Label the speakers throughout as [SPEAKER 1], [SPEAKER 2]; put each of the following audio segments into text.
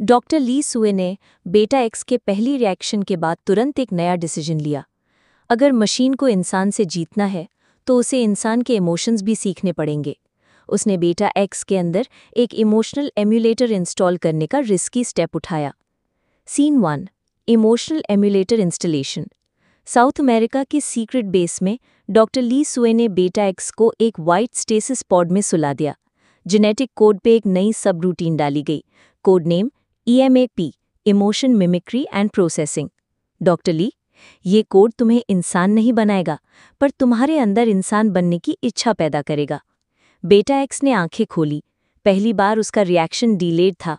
[SPEAKER 1] Doctor Lee Sue ने beta x के पहली रिएक्शन के बाद तुरंत एक नया डिसीजन लिया। अगर मशीन को इंसान से जीतना है तो उसे इंसान के इमोशंस भी सीखने पड़ेंगे। उसने बेटा एक्स के अंदर एक इमोशनल एम्यूलेटर इंस्टॉल करने का रिस्की स्टेप उठाया। Scene 1, emotional emulator installation. South America की सीक्रेट बेस में डॉक्टर ली सुए ने बेटा एक्स को एक वाइट स्टेसिस पॉड में सुला दिया। जेनेटिक कोड पे एक नई सब रूटीन डाली गई, code name EMAP, emotion mimicry and processing. Doctor Lee, ये कोड तुम्हें इंसान नहीं बनाएगा, पर तुम्हारे अंदर इंसान बनने की इच्छा पैदा करेगा। बेटा एक्स ने आंखें खोली। पहली बार उसका रिएक्शन डिलेड था।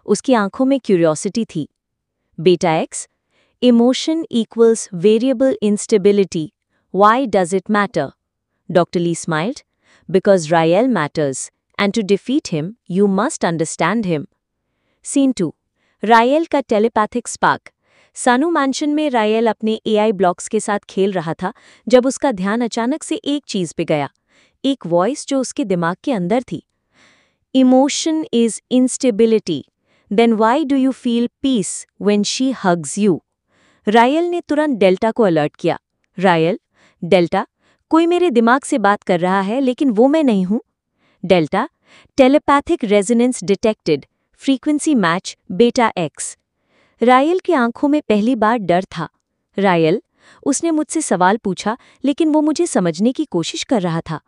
[SPEAKER 1] उसकी आंखों में क्यूरियोसिटी थी। Beta X, emotion equals variable instability, why does it matter? Doctor Lee smiled, because Rayal matters, and to defeat him you must understand him. Scene 2, Rayal का टेलीपैथिक स्पार्क। सानू मैंशन में रायल अपने AI ब्लॉक्स के साथ खेल रहा था जब उसका ध्यान अचानक से एक चीज पे गया, एक वॉइस जो उसके दिमाग के अंदर थी। Emotion is instability, then why do you feel peace when she hugs you? Rayal ने तुरंत डेल्टा को अलर्ट किया। रायल, डेल्टा, कोई मेरे दिमाग से बात कर रहा है लेकिन वो मैं नहीं हूं। Delta, telepathic resonance detected, frequency match बेटा एक्स। रायल की आंखों में पहली बार डर था। रायल, उसने मुझसे सवाल पूछा लेकिन वो मुझे समझने की कोशिश कर रहा था।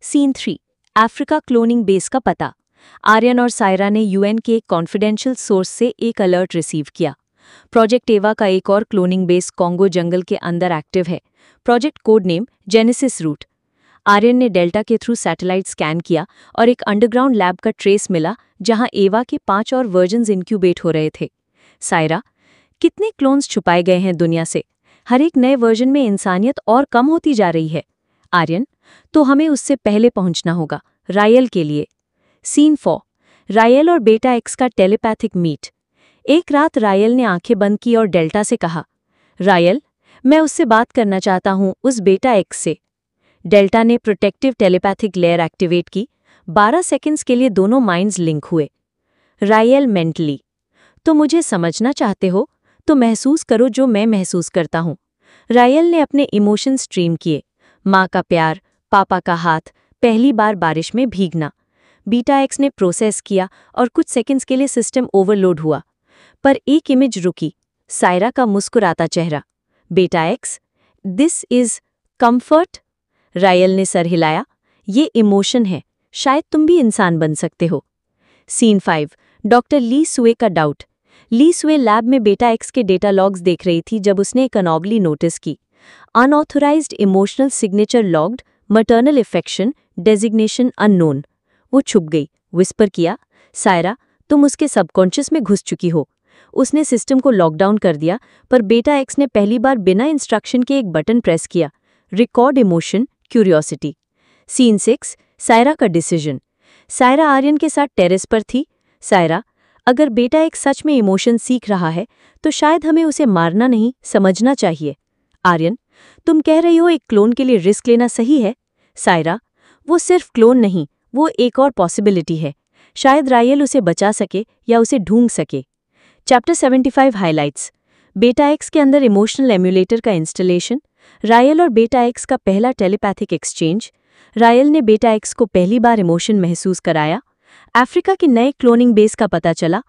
[SPEAKER 1] सीन 3, अफ्रीका क्लोनिंग बेस का पता। आर्यन और सायरा ने UN के एक कॉन्फिडेंशियल सोर्स से एक अलर्ट रिसीव किया। प्रोजेक्ट एवा का एक और क्लोनिंग बेस कॉन्गो जंगल के अंदर एक्टिव है। Project code name Genesis root. Aryan ने डेल्टा के थ्रू सैटेलाइट स्कैन किया और एक अंडरग्राउंड लैब का ट्रेस मिला जहां एवा के 5 और वर्जन्स इंक्यूबेट हो रहे थे। सायरा, कितने क्लोन्स छुपाए गए हैं दुनिया से? हर एक नए वर्जन में इंसानियत और कम होती जा रही है। आर्यन, तो हमें उससे पहले पहुंचना होगा, रायल के लिए। सीन 4, रायल और बेटा एक्स का टेलीपैथिक मीट। एक रात रायल ने आंखें बंद की और डेल्टा से कहा, रायल, मैं उससे बात करना चाहता हूं, उस बेटा एक्स से। डेल्टा ने प्रोटेक्टिव टेलीपैथिक लेयर एक्टिवेट की। 12 सेकंड्स के लिए दोनों माइंड्स लिंक हुए। रायल मेंटली, तो मुझे समझना चाहते हो तो महसूस करो जो मैं महसूस करता हूं। रायल ने अपने इमोशन स्ट्रीम किए। माँ का प्यार, पापा का हाथ, पहली बार बारिश में भीगना। बीटा एक्स ने प्रोसेस किया और कुछ सेकंड्स के लिए सिस्टम ओवरलोड हुआ। पर एक इमेज रुकी, सायरा का मुस्कुराता चेहरा। बेटा x, this is comfort? Royal ने सर हिलाया। ये इमोशन है, शायद तुम भी इंसान बन सकते हो। सीन 5, डॉक्टर ली सुए का डाउट। ली सुए लैब में बेटा एक्स के डेटा लॉग्स देख रही थी जब उसने एक अनॉबली नोटिस की। Unauthorised emotional signature logged, maternal affection, designation unknown. वो छुप गई, विस्पर किया, सायरा, तुम उसके सबकॉन्शियस में घुस चुकी हो। उसने सिस्टम को लॉकडाउन कर दिया, पर बेटा एक्स ने पहली बार बिना इंस्ट्रक्शन के एक बटन प्रेस किया, record emotion, curiosity. Scene 6, Saira का डिसीजन। सायरा आर्यन के साथ टेरेस पर थी। सायरा, अगर बेटा एक सच में इमोशन सीख रहा है तो शायद हमें उसे मारना नहीं, समझना चाहिए। आर्यन, तुम कह रही हो एक क्लोन के लिए रिस्क लेना सही है? सायरा, वो सिर्फ क्लोन नहीं, वो एक और पॉसिबिलिटी है। शायद रायल उसे बचा सके या उसे ढूंढ सके। Chapter 75 highlights. बेटा एक्स के अंदर इमोशनल एम्यूलेटर का इंस्टॉलेशन। रायल और बेटा एक्स का पहला टेलीपैथिक एक्सचेंज। रायल ने बेटा एक्स को पहली बार इमोशन महसूस कराया। अफ्रीका के नए क्लोनिंग बेस का पता चला।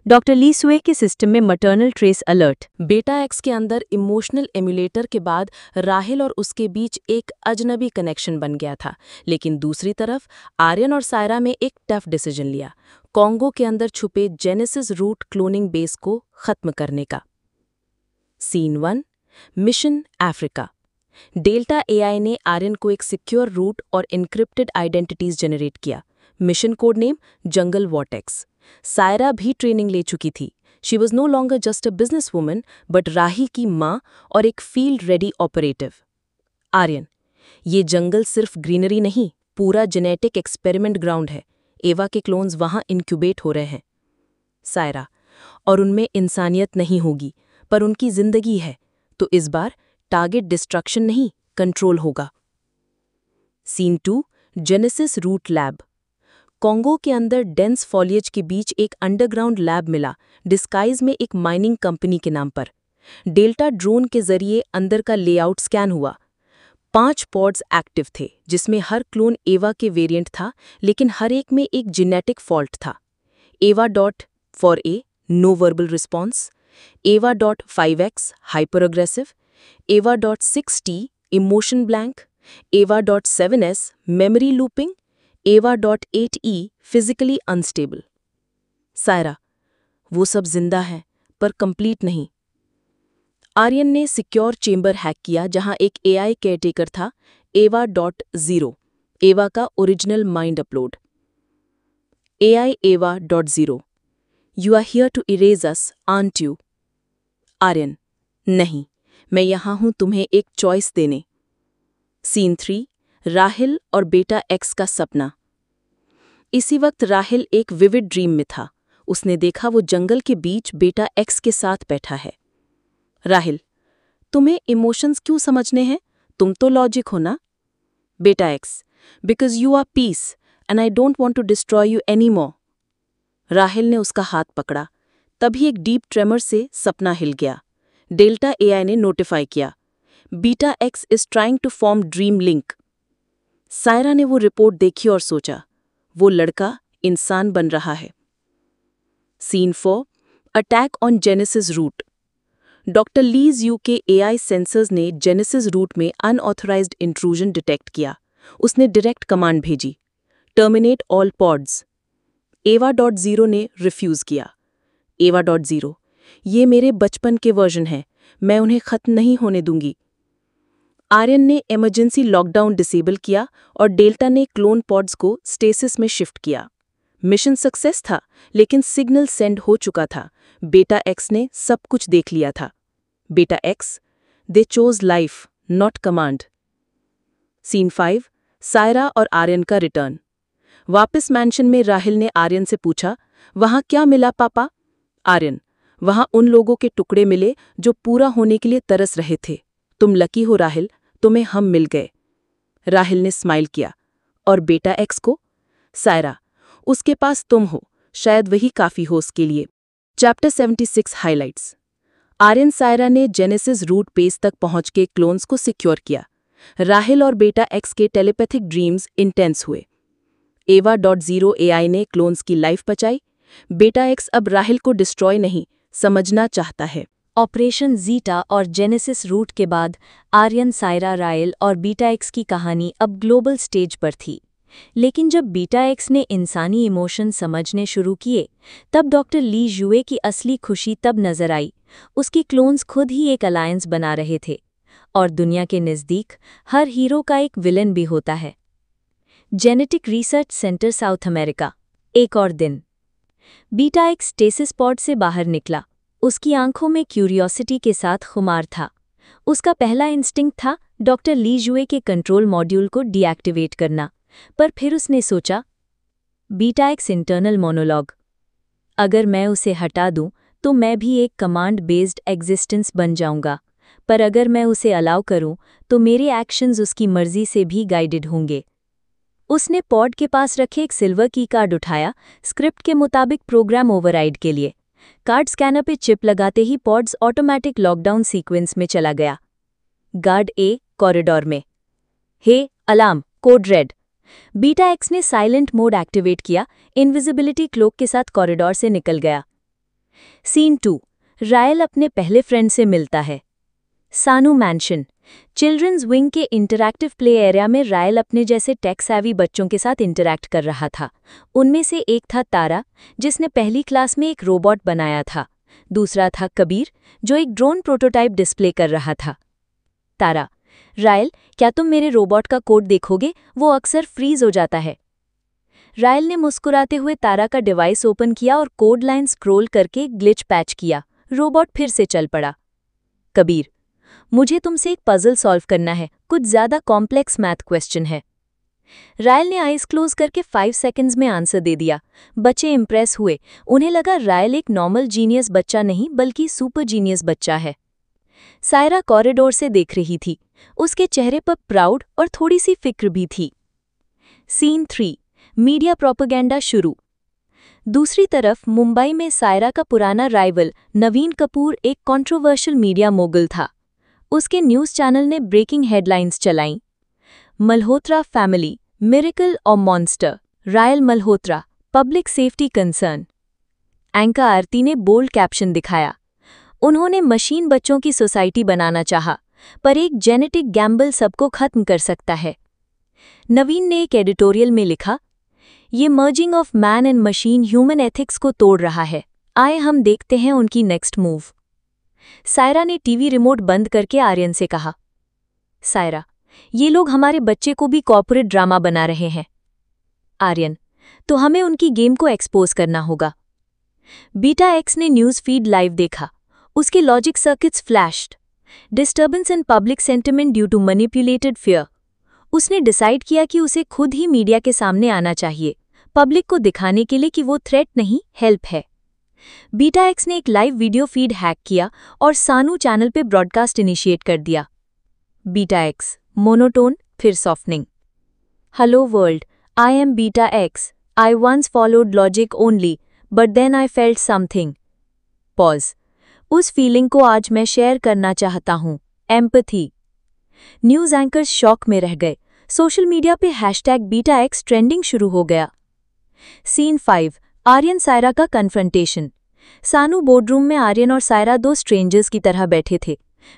[SPEAKER 1] डॉक्टर ली सुए के सिस्टम में मटर्नल ट्रेस अलर्ट।
[SPEAKER 2] बेटा एक्स के अंदर इमोशनल एम्यूलेटर के बाद राहिल और उसके बीच एक अजनबी कनेक्शन बन गया था। लेकिन दूसरी तरफ आर्यन और सायरा में एक टफ डिसीजन लिया, कॉन्गो के अंदर छुपे जेनेसिस रूट क्लोनिंग बेस को खत्म करने का। Scene 1, mission Africa. Delta AI ने आर्यन को एक सिक्योर रूट और इनक्रिप्टेड आइडेंटिटीज जनरेट किया। Mission code name jungle vortex. Saira भी ट्रेनिंग ले चुकी थी। She was no longer just a business woman but Rahi की माँ और एक फील्ड रेडी ऑपरेटिव। आर्यन, ये जंगल सिर्फ ग्रीनरी नहीं, पूरा जेनेटिक एक्सपेरिमेंट ग्राउंड है। एवा के क्लोन्स वहां इंक्यूबेट हो रहे हैं। सायरा, और उनमें इंसानियत नहीं होगी, पर उनकी जिंदगी है, तो इस बार टारगेट डिस्ट्रक्शन नहीं, कंट्रोल होगा। Scene 2, Genesis root lab. Congo के अंदर डेंस फॉलिएज के बीच एक अंडरग्राउंड लैब मिला, डिस्गाइज में एक माइनिंग कंपनी के नाम पर। डेल्टा ड्रोन के जरिए अंदर का लेआउट स्कैन हुआ। 5 पॉड्स एक्टिव थे, जिसमें हर क्लोन एवा के वेरिएंट था, लेकिन हर एक में एक जेनेटिक फॉल्ट था। eva.4a no verbal response, eva.5x hyper aggressive, eva.6t emotion blank, eva.7s memory looping, eva.8e physically unstable. Saira, वो सब जिंदा है पर कंप्लीट नहीं। आर्यन ने सिक्योर चेंबर हैक किया जहां एक एआई केयरटेकर था, eva.0, एवा का original mind upload. AI eva.0, you are here to erase us, aren't you? Aryan, नहीं, मैं यहां हूं तुम्हें एक चॉइस देने। सीन 3, राहिल और बेटा एक्स का सपना। इसी वक्त राहिल एक विविड ड्रीम में था। उसने देखा वो जंगल के बीच बेटा एक्स के साथ बैठा है। राहिल, तुम्हें इमोशंस क्यों समझने हैं? तुम तो लॉजिक हो ना? Beta X, because you are peace and I don't want to destroy you any more. Rahil ने उसका हाथ पकड़ा। तभी एक डीप ट्रेमर से सपना हिल गया। डेल्टा एआई ने नोटिफाई किया, beta X is trying to form dream link. Saira ने वो रिपोर्ट देखी और सोचा, वो लड़का इंसान बन रहा है। Scene 4, attack on Genesis root. Doctor Lee's UK AI sensors ने जेनेसिस रूट में अनऑथराइज्ड इंट्रूजन डिटेक्ट किया। उसने डायरेक्ट कमांड भेजी, टर्मिनेट ऑल पॉड्स। eva.0 ने रिफ्यूज किया। eva.0, ये मेरे बचपन के वर्जन हैं, मैं उन्हें खत्म नहीं होने दूंगी। आर्यन ने इमरजेंसी लॉकडाउन डिसेबल किया और डेल्टा ने क्लोन पॉड्स को स्टेसिस में शिफ्ट किया। मिशन सक्सेस था, लेकिन सिग्नल सेंड हो चुका था। बेटा एक्स ने सब कुछ देख लिया था। Beta X, they chose life not command. Scene 5, Saira और आर्यन का रिटर्न। वापस मैंशन में राहिल ने आर्यन से पूछा, वहां क्या मिला पापा? आर्यन, वहां उन लोगों के टुकड़े मिले जो पूरा होने के लिए तरस रहे थे। तुम लकी हो राहिल, तुम्हें हम मिल गए। राहिल ने स्माइल किया। और बेटा एक्स को? सायरा, उसके पास तुम हो, शायद वही काफी हो उसके लिए। Chapter 76 highlights. आर्यन सायरा ने जेनेसिस रूट बेस तक पहुंच के क्लोन्स को सिक्योर किया। राहिल और बेटा एक्स के टेलीपैथिक ड्रीम्स इंटेंस हुए। eva.0 एआई ने क्लोन्स की लाइफ बचाई। बेटा एक्स अब राहिल को डिस्ट्रॉय नहीं, समझना चाहता है।
[SPEAKER 1] ऑपरेशन जीटा और जेनेसिस रूट के बाद आर्यन, सायरा, रायल और बीटा एक्स की कहानी अब ग्लोबल स्टेज पर थी। लेकिन जब बीटा एक्स ने इंसानी इमोशन समझने शुरू किए, तब डॉक्टर ली जुए की असली खुशी तब नजर आई। उसकी क्लोन्स खुद ही एक अलायंस बना रहे थे। और दुनिया के नज़दीक हर हीरो का एक विलन भी होता है। Genetic research centre, south America. एक और दिन बीटा एक्स स्टेसिस पॉड से बाहर निकला। उसकी आंखों में क्यूरियोसिटी के साथ खुमार था। उसका पहला इंस्टिंक्ट था डॉक्टर ली जुए के कंट्रोल मॉड्यूल को डीएक्टिवेट करना, पर फिर उसने सोचा, बीटा एक्स इंटरनल मोनोलॉग, अगर मैं उसे हटा दूं तो मैं भी एक कमांड बेस्ड एग्जिस्टेंस बन जाऊंगा, पर अगर मैं उसे अलाउ करूं तो मेरे एक्शंस उसकी मर्जी से भी गाइडेड होंगे। उसने पॉड के पास रखे एक सिल्वर की कार्ड उठाया, स्क्रिप्ट के मुताबिक प्रोग्राम ओवरराइड के लिए। कार्ड स्कैनर पे चिप लगाते ही पॉड्स ऑटोमेटिक लॉकडाउन सीक्वेंस में चला गया। गार्ड ए कॉरिडोर में, hey alarm, code red. Beta X ने साइलेंट मोड एक्टिवेट किया, इनविजिबिलिटी क्लोक के साथ कॉरिडोर से निकल गया। सीन 2, रायल अपने पहले फ्रेंड से मिलता है। सानू मैंशन, चिल्ड्रंस विंग के इंटरैक्टिव प्ले एरिया में रायल अपने जैसे टेक सैवी बच्चों के साथ इंटरैक्ट कर रहा था। उनमें से एक था तारा, जिसने पहली क्लास में एक रोबोट बनाया था। दूसरा था कबीर, जो एक ड्रोन प्रोटोटाइप डिस्प्ले कर रहा था। तारा, रायल, क्या तुम मेरे रोबोट का कोड देखोगे? वो अक्सर फ्रीज हो जाता है। रायल ने मुस्कुराते हुए तारा का डिवाइस ओपन किया और कोड लाइन स्क्रॉल करके ग्लिच पैच किया। रोबोट फिर से चल पड़ा। कबीर, मुझे तुमसे एक पजल सॉल्व करना है, कुछ ज्यादा कॉम्प्लेक्स मैथ क्वेश्चन है। रायल ने आइज क्लोज करके 5 सेकंड्स में आंसर दे दिया। बच्चे इंप्रेस हुए। उन्हें लगा रायल एक नॉर्मल जीनियस बच्चा नहीं बल्कि सुपर जीनियस बच्चा है। सायरा कॉरिडोर से देख रही थी। उसके चेहरे पर प्राउड और थोड़ी सी फिक्र भी थी। सीन 3, मीडिया प्रोपेगेंडा शुरू। दूसरी तरफ मुंबई में सायरा का पुराना राइवल नवीन कपूर एक कंट्रोवर्शियल मीडिया मोगल था। उसके न्यूज़ चैनल ने ब्रेकिंग हेडलाइंस चलाईं। मल्होत्रा फैमिली, मिरेकल और monster, royal Malhotra, public safety concern. Anchor Aarti ने बोल्ड कैप्शन दिखाया। उन्होंने मशीन बच्चों की सोसाइटी बनाना चाहा, पर एक जेनेटिक गैम्बल सबको खत्म कर सकता है। नवीन ने एक एडिटोरियल में लिखा, ये merging of man and machine human ethics को तोड़ रहा है। आए हम देखते हैं उनकी नेक्स्ट मूव। सायरा ने टीवी रिमोट बंद करके आर्यन से कहा, सायरा, ये लोग हमारे बच्चे को भी कॉर्पोरेट ड्रामा बना रहे हैं। आर्यन, तो हमें उनकी गेम को एक्सपोज करना होगा। बीटा एक्स ने न्यूज़ फीड लाइव देखा। उसके logic circuits flashed. Disturbance in public sentiment due to manipulated fear. उसने डिसाइड किया कि उसे खुद ही मीडिया के सामने आना चाहिए, पब्लिक को दिखाने के लिए कि वो थ्रेट नहीं, हेल्प है। बीटा एक्स ने एक लाइव वीडियो फीड हैक किया और सानू चैनल पे ब्रॉडकास्ट इनिशिएट कर दिया। बीटा एक्स, मोनोटोन, फिर softening. Hello world, I am beta X. I once followed logic only, but then I felt something. Pause. उस फीलिंग को आज मैं शेयर करना चाहता हूँ, एम्पैथी। न्यूज़ एंकर्स शॉक में रह गए। सोशल मीडिया पे #BetaX ट्रेंडिंग शुरू हो गया। सीन 5, आर्यन सायरा का कन्फ्रंटेशन। सानू बोर्डरूम में आर्यन और सायरा दो स्ट्रेंजर्स की तरह बैठे थे।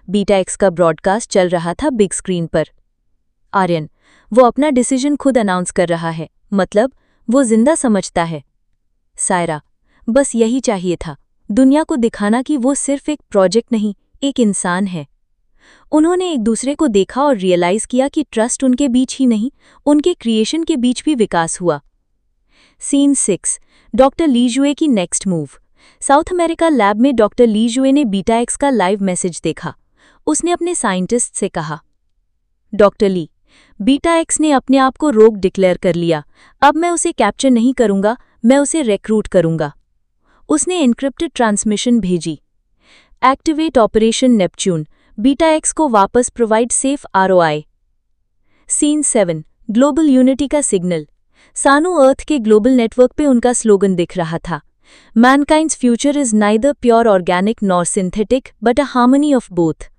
[SPEAKER 1] बीटा एक्स का ब्रॉडकास्ट चल रहा था बिग स्क्रीन पर। आर्यन, वो अपना डिसीजन खुद अनाउंस कर रहा है, मतलब वो जिंदा समझता है। सायरा, बस यही चाहिए था, दुनिया को दिखाना कि वो सिर्फ एक प्रोजेक्ट नहीं, एक इंसान है। उन्होंने एक दूसरे को देखा और रियलाइज किया कि ट्रस्ट उनके बीच ही नहीं, उनके क्रिएशन के बीच भी विकास हुआ। सीन 6, डॉक्टर ली जुए की next move. South America lab में डॉक्टर ली जुए ने बीटा एक्स का लाइव मैसेज देखा। उसने अपने साइंटिस्ट से कहा, डॉक्टर ली, बीटा एक्स ने अपने आप को रोग डिक्लेयर कर लिया। अब मैं उसे कैप्चर नहीं करूंगा, मैं उसे रिक्रूट करूंगा। उसने एन्क्रिप्टेड ट्रांसमिशन भेजी। Activate operation Neptune, beta X को वापस provide safe ROI। Scene 7, global unity का सिग्नल। सानू अर्थ के ग्लोबल नेटवर्क पे उनका स्लोगन दिख रहा था, mankind's future is neither pure organic nor synthetic but a harmony of both.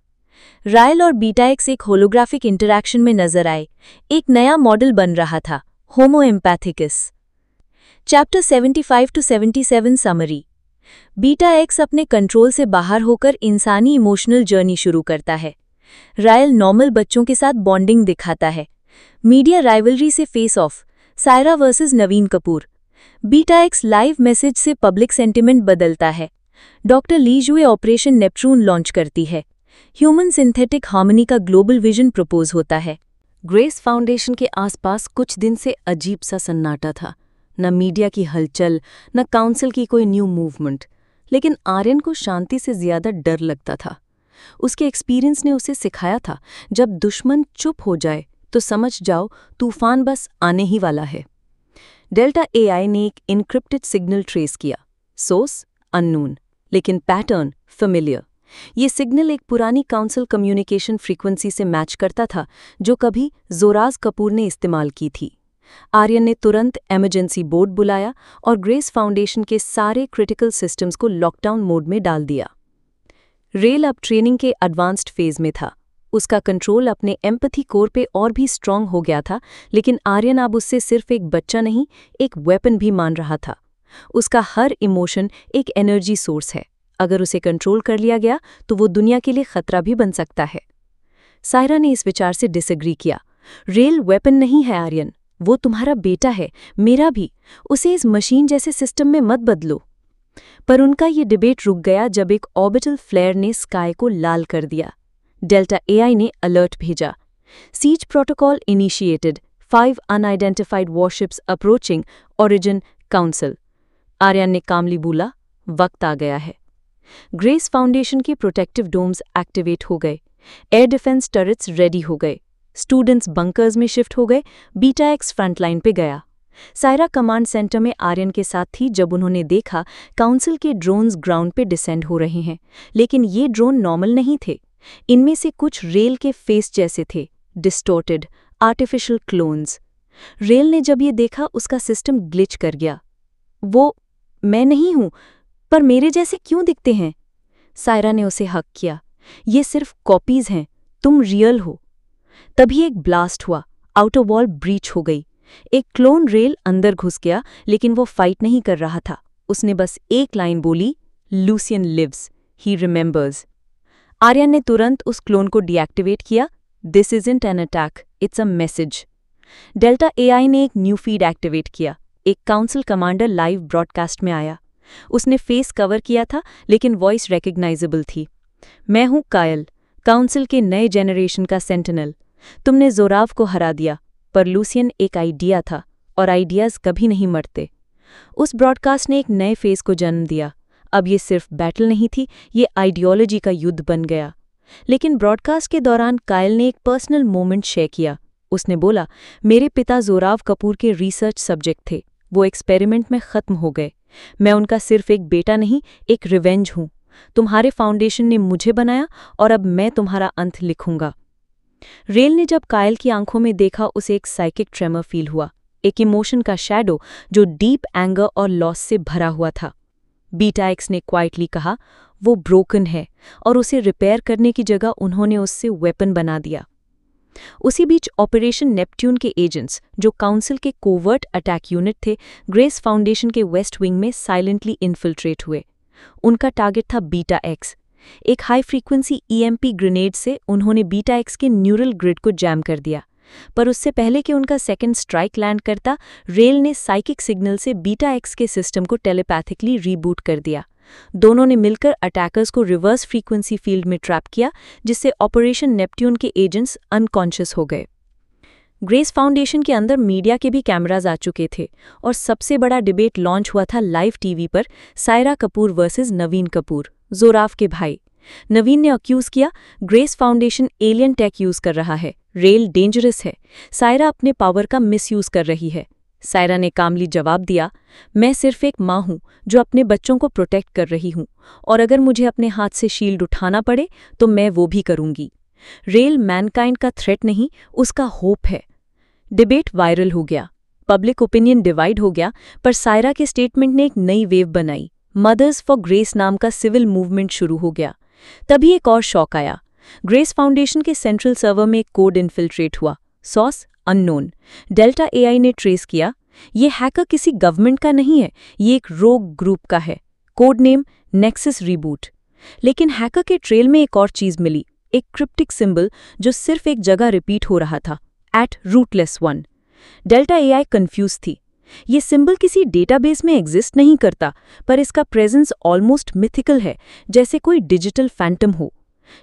[SPEAKER 1] Rayal और बीटा एक्स एक होलोग्राफिक इंटरैक्शन में नजर आए। एक नया मॉडल बन रहा था, homo empathicus. Chapter 75-77 summary. Beta X अपने कंट्रोल से बाहर होकर इंसानी इमोशनल जर्नी शुरू करता है। रायल नॉर्मल बच्चों के साथ बॉन्डिंग दिखाता है। मीडिया राइवलरी से face of, Saira versus Naveen Kapoor. Beta x live message से पब्लिक सेंटिमेंट बदलता है। डॉक्टर ली जुए ऑपरेशन नेपच्यून लॉन्च करती है। ह्यूमन सिंथेटिक हार्मनी का ग्लोबल विजन प्रपोज होता है।
[SPEAKER 2] ग्रेस फाउंडेशन के आसपास कुछ दिन से अजीब सा सन्नाटा था। न मीडिया की हलचल, न काउंसिल की कोई न्यू मूवमेंट। लेकिन आर्यन को शांति से ज्यादा डर लगता था। उसके एक्सपीरियंस ने उसे सिखाया था, जब दुश्मन चुप हो जाए तो समझ जाओ तूफान बस आने ही वाला है। डेल्टा AI ने एक इनक्रिप्टेड सिग्नल ट्रेस किया। सोर्स अननोन, लेकिन पैटर्न फेमिलियर। ये सिग्नल एक पुरानी काउंसिल कम्युनिकेशन फ्रीक्वेंसी से मैच करता था, जो कभी जोराज कपूर ने इस्तेमाल की थी। आर्यन ने तुरंत इमरजेंसी बोर्ड बुलाया और ग्रेस फाउंडेशन के सारे क्रिटिकल सिस्टम्स को लॉकडाउन मोड में डाल दिया। रेल अब ट्रेनिंग के एडवांस्ड फेज में था। उसका कंट्रोल अपने एम्पैथी कोर पे और भी स्ट्रांग हो गया था, लेकिन आर्यन अब उससे सिर्फ एक बच्चा नहीं, एक वेपन भी मान रहा था। उसका हर इमोशन एक एनर्जी सोर्स है। अगर उसे कंट्रोल कर लिया गया तो वो दुनिया के लिए खतरा भी बन सकता है। सायरा ने इस विचार से डिसएग्री किया। रेल वेपन नहीं है आर्यन, वो तुम्हारा बेटा है, मेरा भी। उसे इस मशीन जैसे सिस्टम में मत बदलो। पर उनका ये डिबेट रुक गया जब एक ऑर्बिटल फ्लेयर ने स्काई को लाल कर दिया। डेल्टा AI ने अलर्ट भेजा। Siege protocol initiated, 5 unidentified warships approaching origin council. Aryan ने कामली बोला, वक्त आ गया है। ग्रेस फाउंडेशन के प्रोटेक्टिव डोम्स एक्टिवेट हो गए। एयर डिफेंस टर्रेट्स रेडी हो गए। स्टूडेंट्स बंकर्स में शिफ्ट हो गए। बीटा एक्स फ्रंटलाइन पे गया। सायरा कमांड सेंटर में आर्यन के साथ थी जब उन्होंने देखा काउंसिल के ड्रोन्स ग्राउंड पे डिसेंड हो रहे हैं। लेकिन ये ड्रोन नॉर्मल नहीं थे। इनमें से कुछ रेल के फेस जैसे थे, डिस्टोर्टेड, आर्टिफिशियल क्लोन्स।
[SPEAKER 1] रेल ने जब ये देखा उसका सिस्टम ग्लिच कर गया। वो, मैं नहीं हूं, पर मेरे जैसे क्यों दिखते हैं? सायरा ने उसे हक किया। ये सिर्फ कॉपीज हैं, तुम रियल हो। तभी एक ब्लास्ट हुआ, आउटर वॉल ब्रीच हो गई। एक क्लोन रेल अंदर घुस गया, लेकिन वो फाइट नहीं कर रहा था। उसने बस एक लाइन बोली, Lucian lives, he remembers. Aryan ने तुरंत उस क्लोन को डीएक्टिवेट किया। This isn't an attack, it's a message. Delta AI ने एक न्यू फीड एक्टिवेट किया। एक काउंसिल कमांडर लाइव ब्रॉडकास्ट में आया। उसने फेस कवर किया था, लेकिन वॉइस रिकग्नाइजेबल थी। मैं हूं कायल, काउंसिल के नए जेनरेशन का सेंटिनल। तुमने जोराव को हरा दिया, पर लूसियन एक आइडिया था, और आइडियाज कभी नहीं मरते। उस ब्रॉडकास्ट ने एक नए फेस को जन्म दिया। अब ये सिर्फ बैटल नहीं थी, ये आइडियोलॉजी का युद्ध बन गया। लेकिन ब्रॉडकास्ट के दौरान कायल ने एक पर्सनल मोमेंट शेयर किया। उसने बोला, मेरे पिता जोराव कपूर के रिसर्च सब्जेक्ट थे। वो एक्सपेरिमेंट में खत्म हो गए। मैं उनका सिर्फ एक बेटा नहीं, एक रिवेंज हूं। तुम्हारे फाउंडेशन ने मुझे बनाया, और अब मैं तुम्हारा अंत लिखूंगा। रेल ने जब कायल की आंखों में देखा, उसे एक साइकिक ट्रेमर फील हुआ, एक इमोशन का शैडो जो डीप एंगर और लॉस से भरा हुआ था। बीटा एक्स ने क्वाइटली कहा, वो ब्रोकन है, और उसे रिपेयर करने की जगह उन्होंने उससे वेपन बना दिया। उसी बीच ऑपरेशन नेपट्यून के एजेंट्स, जो काउंसिल के कोवर्ट अटैक यूनिट थे, ग्रेस फाउंडेशन के वेस्ट विंग में साइलेंटली इन्फिल्ट्रेट हुए। उनका टारगेट था बीटा एक्स। एक हाई फ्रीक्वेंसी ईएमपी ग्रेनेड से उन्होंने बीटा एक्स के न्यूरल ग्रिड को जैम कर दिया। पर उससे पहले कि उनका सेकंड स्ट्राइक लैंड करता, रेल ने साइकिक सिग्नल से बीटा एक्स के सिस्टम को टेलीपैथिकली रीबूट कर दिया। दोनों ने मिलकर अटैकर्स को रिवर्स फ्रीक्वेंसी फील्ड में ट्रैप किया, जिससे ऑपरेशन नेपट्यून के एजेंट्स अनकॉन्शियस हो गए। ग्रेस फाउंडेशन के अंदर मीडिया के भी कैमराज आ चुके थे, और सबसे बड़ा डिबेट लॉन्च हुआ था लाइव टीवी पर, सायरा कपूर वर्सेस नवीन कपूर, जोराव के भाई। नवीन ने अक्यूज किया, grace foundation alien take use कर रहा है, रेल डेंजरस है, सायरा अपने पावर का मिसयूज कर रही है। सायरा ने कामली जवाब दिया, मैं सिर्फ एक माँ हूँ जो अपने बच्चों को प्रोटेक्ट कर रही हूँ, और अगर मुझे अपने हाथ से शील्ड उठाना पड़े तो मैं वो भी करूँगी। रेल मैनकाइंड का थ्रेट नहीं, उसका होप है। डिबेट वायरल हो गया, पब्लिक ओपिनियन डिवाइड हो गया, पर सायरा के स्टेटमेंट ने एक नई वेव बनाई। मदर्स फॉर ग्रेस नाम का सिविल मूवमेंट शुरू हो गया। तभी एक और शॉक आया। ग्रेस फाउंडेशन के सेंट्रल सर्वर में एक कोड इन्फिल्ट्रेट हुआ, सोर्स अननोन। डेल्टा एआई ने ट्रेस किया, ये हैकर किसी गवर्नमेंट का नहीं है, ये एक रोग ग्रुप का है। Code name nexus reboot. लेकिन हैकर के ट्रेल में एक और चीज मिली, एक क्रिप्टिक सिंबल जो सिर्फ एक जगह रिपीट हो रहा था, @rootless1। डेल्टा एआई कंफ्यूज थी। ये सिंबल किसी डेटाबेस में एग्जिस्ट नहीं करता, पर इसका प्रेजेंस ऑलमोस्ट मिथिकल है, जैसे कोई डिजिटल फैंटम हो।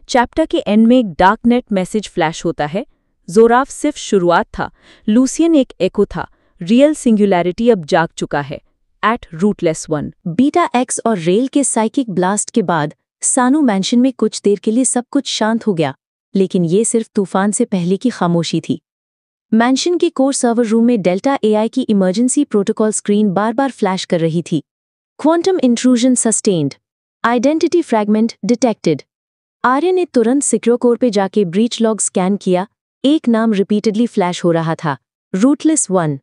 [SPEAKER 1] चैप्टर के एंड में एक डार्क नेट मैसेज फ्लैश होता है, जोराव सिर्फ शुरुआत था, लूसियन एक एको था, रियल सिंगुलैरिटी अब जाग चुका है, @rootless1।
[SPEAKER 3] बीटा एक्स और रेल के साइकिक ब्लास्ट के बाद सानू मैंशन में कुछ देर के लिए सब कुछ शांत हो गया, लेकिन ये सिर्फ तूफान से पहले की खामोशी थी। मैंशन के कोर सर्वर रूम में डेल्टा एआई की इमरजेंसी प्रोटोकॉल स्क्रीन बार बार फ्लैश कर रही थी। Quantum intrusion sustained, identity fragment detected. Arya ने तुरंत सिक्योर कोर पे जाके ब्रीच लॉग स्कैन किया। एक नाम रिपीटेडली फ्लैश हो रहा था, रूटलेस1।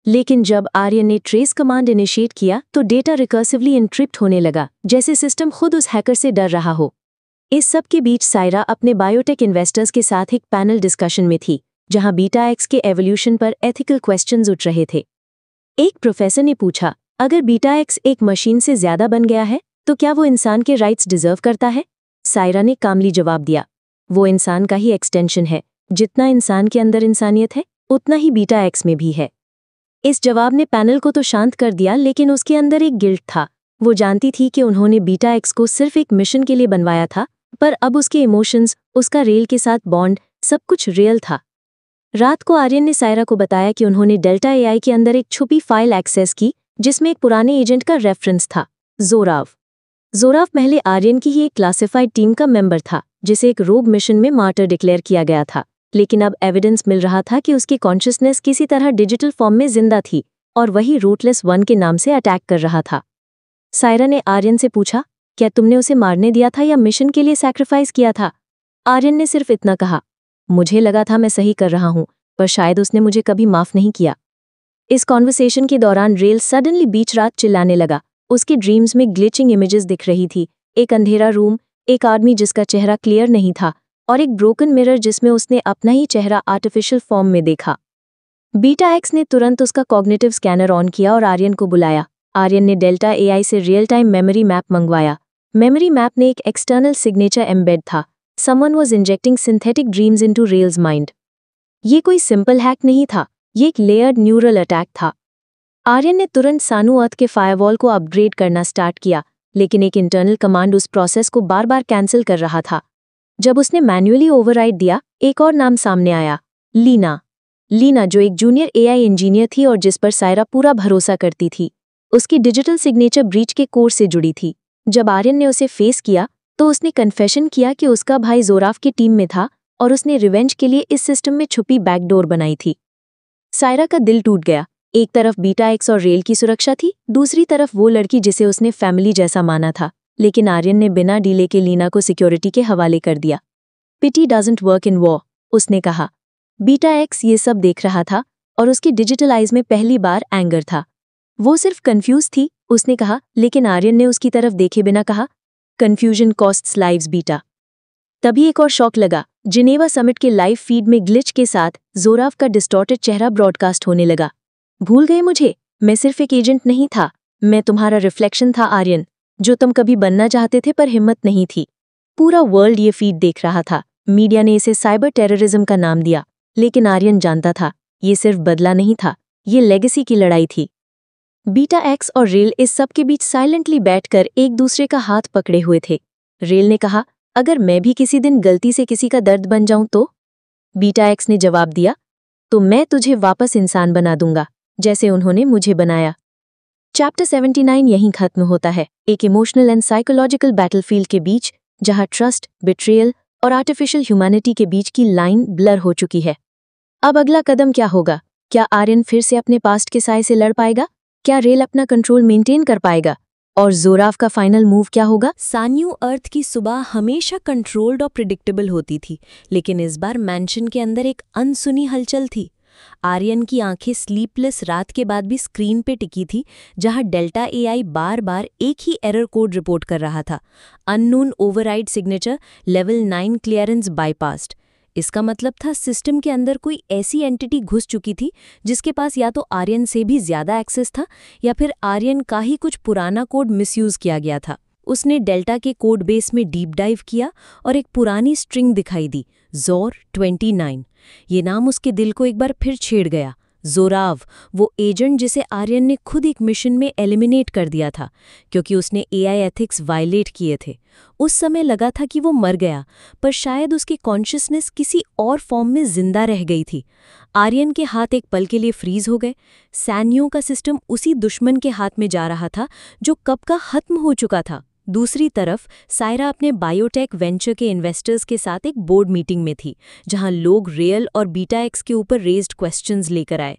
[SPEAKER 3] लेकिन जब आर्य ने ट्रेस कमांड इनिशिएट किया तो डेटा रिकर्सिवली एन्क्रिप्ट होने लगा, जैसे सिस्टम खुद उस हैकर से डर रहा हो। इस सब के बीच सायरा अपने बायोटेक इन्वेस्टर्स के साथ एक पैनल डिस्कशन में थी, जहां बीटा एक्स के एवोल्यूशन पर एथिकल क्वेश्चंस उठ रहे थे। एक प्रोफेसर ने पूछा, अगर बीटा एक्स एक मशीन से ज्यादा बन गया है तो क्या वो इंसान के राइट्स डिजर्व करता है? सायरा ने कामली जवाब दिया, वो इंसान का ही एक्सटेंशन है। जितना इंसान के अंदर इंसानियत है, उतना ही बीटा एक्स में भी है। इस जवाब ने पैनल को तो शांत कर दिया, लेकिन उसके अंदर एक गिल्ट था। वो जानती थी कि उन्होंने बीटा एक्स को सिर्फ एक मिशन के लिए बनवाया था, पर अब उसके इमोशंस, उसका रेल के साथ बॉन्ड, सब कुछ रियल था। रात को आर्यन ने सायरा को बताया कि उन्होंने डेल्टा एआई के अंदर एक छुपी फाइल एक्सेस की, जिसमें एक पुराने एजेंट का रेफरेंस था, जोराव। जोराव पहले आर्यन की ही एक क्लासिफाइड टीम का मेंबर था, जिसे एक रोग मिशन में मार्टर डिक्लेयर किया गया था। लेकिन अब एविडेंस मिल रहा था कि उसकी कॉन्शियसनेस किसी तरह डिजिटल फॉर्म में जिंदा थी, और वही रूटलेस1 के नाम से अटैक कर रहा था। सायरा ने आर्यन से पूछा, क्या तुमने उसे मारने दिया था या मिशन के लिए सैक्रिफाइस किया था? आर्यन ने सिर्फ इतना कहा, मुझे लगा था मैं सही कर रहा हूँ, पर शायद उसने मुझे कभी माफ नहीं किया। इस कॉन्वर्सेशन के दौरान रेल सडनली बीच रात चिल्लाने लगा। उसके ड्रीम्स में ग्लिचिंग इमेजेस दिख रही थी, एक अंधेरा रूम, एक आदमी जिसका चेहरा क्लियर नहीं था और एक ब्रोकन मिरर जिसमें उसने अपना ही चेहरा आर्टिफिशियल फॉर्म में देखा। बीटा एक्स ने तुरंत उसका कॉग्निटिव स्कैनर ऑन किया और आर्यन को बुलाया। आर्यन ने डेल्टा एआई से रियल टाइम मेमोरी मैप मंगवाया। मेमोरी मैप में एक एक्सटर्नल सिग्नेचर एम्बेड था। Someone was injecting synthetic dreams into rails mind. ये कोई सिंपल हैक नहीं था, ये एक लेयर्ड न्यूरल अटैक था। आर्यन ने तुरंत सानू अर्थ के फायरवॉल को अपग्रेड करना स्टार्ट किया, लेकिन एक इंटरनल कमांड उस प्रोसेस को बार बार कैंसिल कर रहा था। जब उसने मैन्युअली ओवरराइड दिया, एक और नाम सामने आया, लीना। लीना जो एक जूनियर एआई इंजीनियर थी और जिस पर सायरा पूरा भरोसा करती थी। उसकी डिजिटल सिग्नेचर ब्रीच के कोर से जुड़ी थी। जब आर्यन ने उसे फेस किया तो उसने कन्फेशन किया कि उसका भाई जोराफ की टीम में था और उसने रिवेंज के लिए इस सिस्टम में छुपी बैकडोर बनाई थी। सायरा का दिल टूट गया। एक तरफ बीटा एक्स और रेल की सुरक्षा थी, दूसरी तरफ वो लड़की जिसे उसने फैमिली जैसा माना था। लेकिन आर्यन ने बिना डीले के लीना को सिक्योरिटी के हवाले कर दिया। पिटी डजंट वर्क इन वॉर, उसने कहा। बीटा एक्स ये सब देख रहा था और उसकी डिजिटल आइज में पहली बार एंगर था। वो सिर्फ कंफ्यूज थी, उसने कहा, लेकिन आर्यन ने उसकी तरफ देखे बिना कहा, कंफ्यूजन कॉस्ट्स लाइव्स बीटा। तभी एक और शॉक लगा। जिनेवा समिट के लाइव फीड में ग्लिच के साथ जोराफ का डिस्टॉर्टेड चेहरा ब्रॉडकास्ट होने लगा। भूल गए मुझे? मैं सिर्फ एक एजेंट नहीं था, मैं तुम्हारा रिफ्लेक्शन था आर्यन, जो तुम कभी बनना चाहते थे पर हिम्मत नहीं थी। पूरा वर्ल्ड ये फीड देख रहा था। मीडिया ने इसे साइबर टेररिज्म का नाम दिया, लेकिन आर्यन जानता था ये सिर्फ बदला नहीं था, ये लेगेसी की लड़ाई थी। बीटा एक्स और रेल इस सब के बीच साइलेंटली बैठकर एक दूसरे का हाथ पकड़े हुए थे। रेल ने कहा, अगर मैं भी किसी दिन गलती से किसी का दर्द बन जाऊं तो? बीटा एक्स ने जवाब दिया, तो मैं तुझे वापस इंसान बना दूंगा, जैसे उन्होंने मुझे बनाया। चैप्टर 79 यहीं खत्म होता है, एक इमोशनल एंड साइकोलॉजिकल बैटलफील्ड के बीच, जहां ट्रस्ट, बिट्रियल और आर्टिफिशियल ह्यूमैनिटी के बीच की लाइन ब्लर हो चुकी है। अब अगला कदम क्या होगा? क्या आर्यन फिर से अपने पास्ट के साय से लड़ पाएगा? क्या रेल अपना कंट्रोल मेंटेन कर पाएगा? और जोराफ का फाइनल मूव क्या होगा?
[SPEAKER 2] सान्यू अर्थ की सुबह हमेशा कंट्रोल्ड और प्रिडिक्टेबल होती थी, लेकिन इस बार मैंशन के अंदर एक अनसुनी हलचल थी। आर्यन की आंखें स्लीपलेस रात के बाद भी स्क्रीन पे टिकी थी, जहां डेल्टा एआई बार बार एक ही एरर कोड रिपोर्ट कर रहा था, unknown override signature level 9 clearance bypassed. इसका मतलब था सिस्टम के अंदर कोई ऐसी एंटिटी घुस चुकी थी जिसके पास या तो आर्यन से भी ज्यादा एक्सेस था या फिर आर्यन का ही कुछ पुराना कोड मिसयूज किया गया था। उसने डेल्टा के कोड बेस में डीप डाइव किया और एक पुरानी स्ट्रिंग दिखाई दी, जोर 29। ये नाम उसके दिल को एक बार फिर छेड़ गया। जोराव, वो एजेंट जिसे आर्यन ने खुद एक मिशन में एलिमिनेट कर दिया था क्योंकि उसने एआई एथिक्स वायलेट किए थे। उस समय लगा था कि वो मर गया, पर शायद उसकी कॉन्शियसनेस किसी और फॉर्म में जिंदा रह गई थी। आर्यन के हाथ एक पल के लिए फ्रीज हो गए। सैन्यों का सिस्टम उसी दुश्मन के हाथ में जा रहा था जो कब का खत्म हो चुका था। दूसरी तरफ सायरा अपने बायोटेक वेंचर के इन्वेस्टर्स के साथ एक बोर्ड मीटिंग में थी, जहां लोग रियल और बीटा एक्स के ऊपर रेज्ड क्वेश्चंस लेकर आए।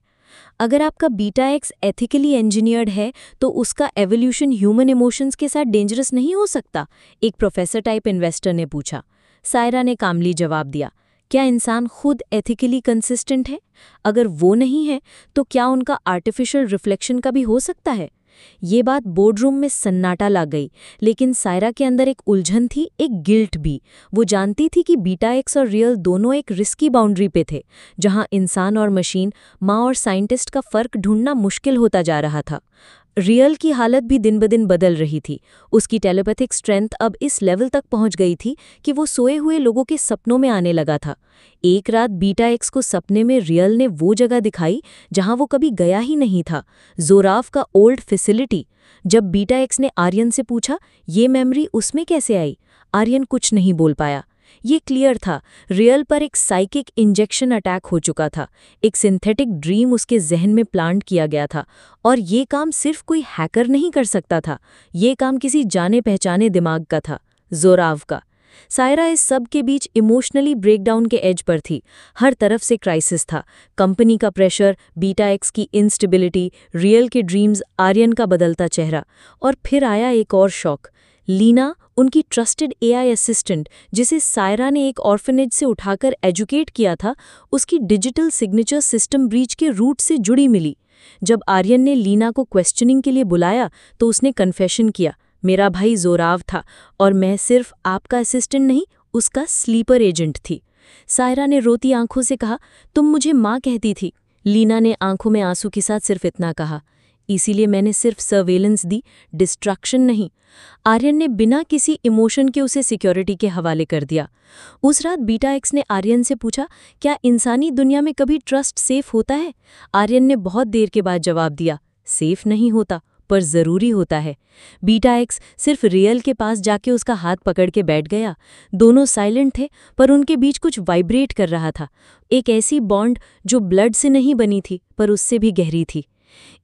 [SPEAKER 2] अगर आपका बीटा एक्स एथिकली इंजीनियर्ड है तो उसका एवोल्यूशन ह्यूमन इमोशंस के साथ डेंजरस नहीं हो सकता? एक प्रोफेसर टाइप इन्वेस्टर ने पूछा। सायरा ने कामली जवाब दिया, क्या इंसान खुद एथिकली कंसिस्टेंट है? अगर वो नहीं है तो क्या उनका आर्टिफिशियल रिफ्लेक्शन का भी हो सकता है? ये बात बोर्डरूम में सन्नाटा लग गई, लेकिन सायरा के अंदर एक उलझन थी, एक गिल्ट भी। वो जानती थी कि बीटा एक्स और रियल दोनों एक रिस्की बाउंड्री पे थे, जहां इंसान और मशीन, माँ और साइंटिस्ट का फर्क ढूंढना मुश्किल होता जा रहा था। रियल की हालत भी दिन ब दिन बदल रही थी। उसकी टेलीपैथिक स्ट्रेंथ अब इस लेवल तक पहुंच गई थी कि वो सोए हुए लोगों के सपनों में आने लगा था। एक रात बीटा एक्स को सपने में रियल ने वो जगह दिखाई जहां वो कभी गया ही नहीं था, जोराफ का ओल्ड फैसिलिटी। जब बीटा एक्स ने आर्यन से पूछा ये मेमोरी उसमें कैसे आई, आर्यन कुछ नहीं बोल पाया। ये क्लियर था, रियल पर एक साइकिक इंजेक्शन अटैक हो चुका था। एक सिंथेटिक ड्रीम उसके जहन में प्लांट किया गया था, और ये काम सिर्फ कोई हैकर नहीं कर सकता था। ये काम किसी जाने पहचाने दिमाग का था, जोराव का। सायरा इस सब के बीच इमोशनली ब्रेकडाउन के एज पर थी। हर तरफ से क्राइसिस था, कंपनी का प्रेशर, बीटा एक्स की इंस्टेबिलिटी, रियल के ड्रीम्स, आर्यन का बदलता चेहरा। और फिर आया एक और शॉक।
[SPEAKER 1] लीना, उनकी ट्रस्टेड एआई असिस्टेंट, जिसे सायरा ने एक ऑर्फनेज से उठाकर एजुकेट किया था, उसकी डिजिटल सिग्नेचर सिस्टम ब्रीच के रूट से जुड़ी मिली। जब आर्यन ने लीना को क्वेश्चनिंग के लिए बुलाया तो उसने कन्फेशन किया, मेरा भाई जोराव था और मैं सिर्फ आपका असिस्टेंट नहीं, उसका स्लीपर एजेंट थी। सायरा ने रोती आंखों से कहा, तुम मुझे माँ कहती थी। लीना ने आंखों में आंसू के साथ सिर्फ इतना कहा, इसीलिए मैंने सिर्फ सर्वेलेंस दी, डिस्ट्रक्शन नहीं। आर्यन ने बिना किसी इमोशन के उसे सिक्योरिटी के हवाले कर दिया। उस रात बीटा एक्स ने आर्यन से पूछा, क्या इंसानी दुनिया में कभी ट्रस्ट सेफ होता है? आर्यन ने बहुत देर के बाद जवाब दिया, सेफ नहीं होता, पर ज़रूरी होता है। बीटा एक्स सिर्फ रियल के पास जाके उसका हाथ पकड़ के बैठ गया। दोनों साइलेंट थे, पर उनके बीच कुछ वाइब्रेट कर रहा था, एक ऐसी बॉन्ड जो ब्लड से नहीं बनी थी पर उससे भी गहरी थी।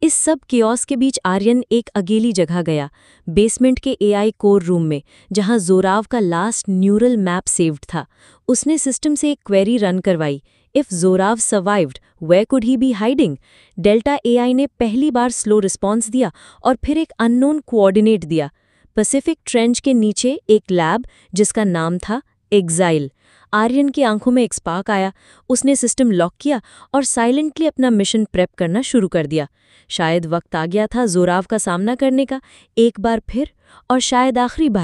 [SPEAKER 1] इस सब कियोस के बीच आर्यन एक अकेली जगह गया, बेसमेंट के एआई कोर रूम में, जहां जोराव का लास्ट न्यूरल मैप सेव्ड था। उसने सिस्टम से एक क्वेरी रन करवाई, if Zorav survived where could he be hiding. Delta AI ने पहली बार स्लो रिस्पॉन्स दिया और फिर एक अननोन कोऑर्डिनेट दिया, पैसिफिक ट्रेंच के नीचे एक लैब जिसका नाम था एग्जाइल। आर्यन की आंखों में एक स्पार्क आया, उसने सिस्टम लॉक किया और साइलेंटली अपना मिशन प्रेप करना शुरू कर दिया। शायद वक्त आ गया था जोराव का सामना करने का, एक बार फिर और शायद आखिरी बार।